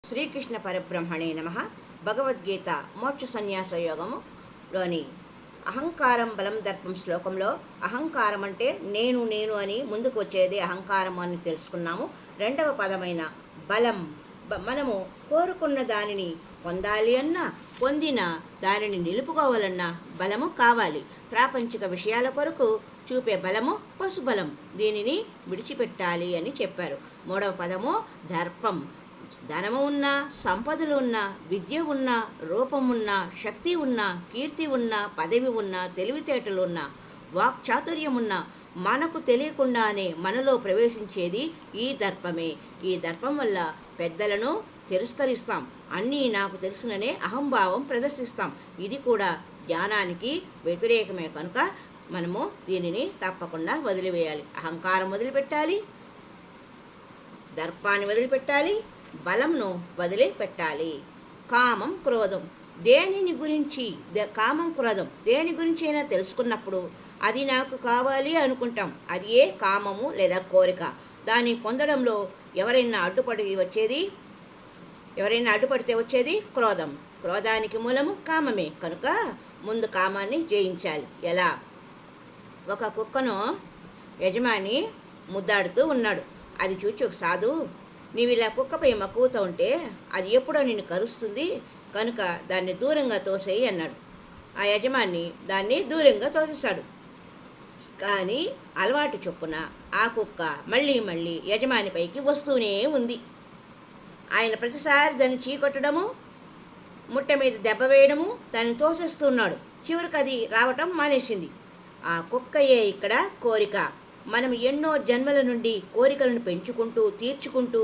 శ్రీకృష్ణ పరబ్రహ్మణే నమః. భగవద్గీత మోక్ష సన్యాస యోగములోని అహంకారం బలం దర్పం శ్లోకంలో అహంకారం అంటే నేను నేను అని ముందుకు వచ్చేది అహంకారం అని తెలుసుకున్నాము. రెండవ పదమైన బలం, మనము కోరుకున్న దానిని పొందాలి అన్నా, పొందిన దానిని నిలుపుకోవాలన్నా బలము కావాలి. ప్రాపంచిక విషయాల కొరకు చూపే బలము పశుబలం, దీనిని విడిచిపెట్టాలి అని చెప్పారు. మూడవ పదము దర్పం. ధనము ఉన్నా, సంపదలు ఉన్నా, విద్య ఉన్నా, రూపం ఉన్నా, శక్తి ఉన్నా, కీర్తి ఉన్నా, పదవి ఉన్నా, తెలివితేటలు ఉన్నా, వాక్చాతుర్యం ఉన్నా, మనకు తెలియకుండానే మనలో ప్రవేశించేది ఈ దర్పమే. ఈ దర్పం వల్ల పెద్దలను తిరస్కరిస్తాం, అన్నీ నాకు తెలుసుననే అహంభావం ప్రదర్శిస్తాం. ఇది కూడా జ్ఞానానికి వ్యతిరేకమే కనుక మనము దీనిని తప్పకుండా వదిలివేయాలి. అహంకారం వదిలిపెట్టాలి, దర్పాన్ని వదిలిపెట్టాలి, బలంను వదిలిపెట్టాలి. కామం క్రోధం, దేనిని గురించి కామం క్రోధం దేని గురించి అయినా తెలుసుకున్నప్పుడు అది నాకు కావాలి అనుకుంటాం. అది ఏ కామము లేదా కోరిక. దాన్ని పొందడంలో ఎవరైనా అడ్డుపడితే వచ్చేది క్రోధం. క్రోధానికి మూలము కామమే కనుక ముందు కామాన్ని జయించాలి. ఎలా? ఒక కుక్కను యజమాని ముద్దాడుతూ ఉన్నాడు. అది చూచి ఒక సాధువు, నీవు ఇలా కుక్కపై మక్కువతో ఉంటే అది ఎప్పుడో నిన్ను కరుస్తుంది కనుక దాన్ని దూరంగా తోసేయి అన్నాడు. ఆ యజమాని దాన్ని దూరంగా తోసేశాడు. కానీ అలవాటు చొప్పున ఆ కుక్క మళ్ళీ మళ్ళీ యజమానిపైకి వస్తూనే ఉంది. ఆయన ప్రతిసారి దాన్ని చీకొట్టడము, ముట్ట మీద దెబ్బ వేయడము, దాన్ని తోసేస్తున్నాడు. చివరికి అది రావటం మానేసింది. ఆ కుక్కయే ఇక్కడ కోరిక. మనం ఎన్నో జన్మల నుండి కోరికలను పెంచుకుంటూ తీర్చుకుంటూ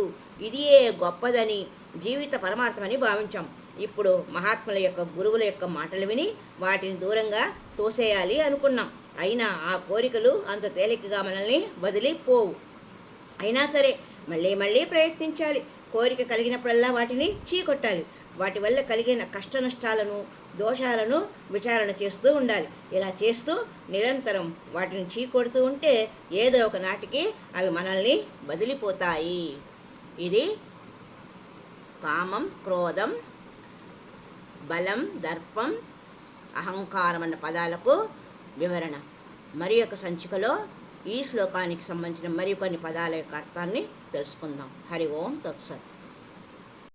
ఇదియే గొప్పదని, జీవిత పరమార్థమని భావించాం. ఇప్పుడు మహాత్ముల యొక్క, గురువుల యొక్క మాటలు విని వాటిని దూరంగా తోసేయాలి అనుకున్నాం. అయినా ఆ కోరికలు అంత తేలికగా మనల్ని వదిలిపోవు. అయినా సరే మళ్ళీ మళ్ళీ ప్రయత్నించాలి. కోరిక కలిగినప్పుడల్లా వాటిని చీకొట్టాలి. వాటి వల్ల కలిగిన కష్ట నష్టాలను, దోషాలను విచారణ చేస్తూ ఉండాలి. ఇలా చేస్తూ నిరంతరం వాటిని చీకొడుతూ ఉంటే ఏదో ఒక నాటికి అవి మనల్ని వదిలిపోతాయి. ఇది కామం, క్రోధం, బలం, దర్పం, అహంకారం అన్న పదాలకు వివరణ. మరి యొక్క సంచికలో ఈ శ్లోకానికి సంబంధించిన మరి కొన్ని పదాల యొక్క అర్థాన్ని తెలుసుకుందాం. హరి ఓం తత్సత్.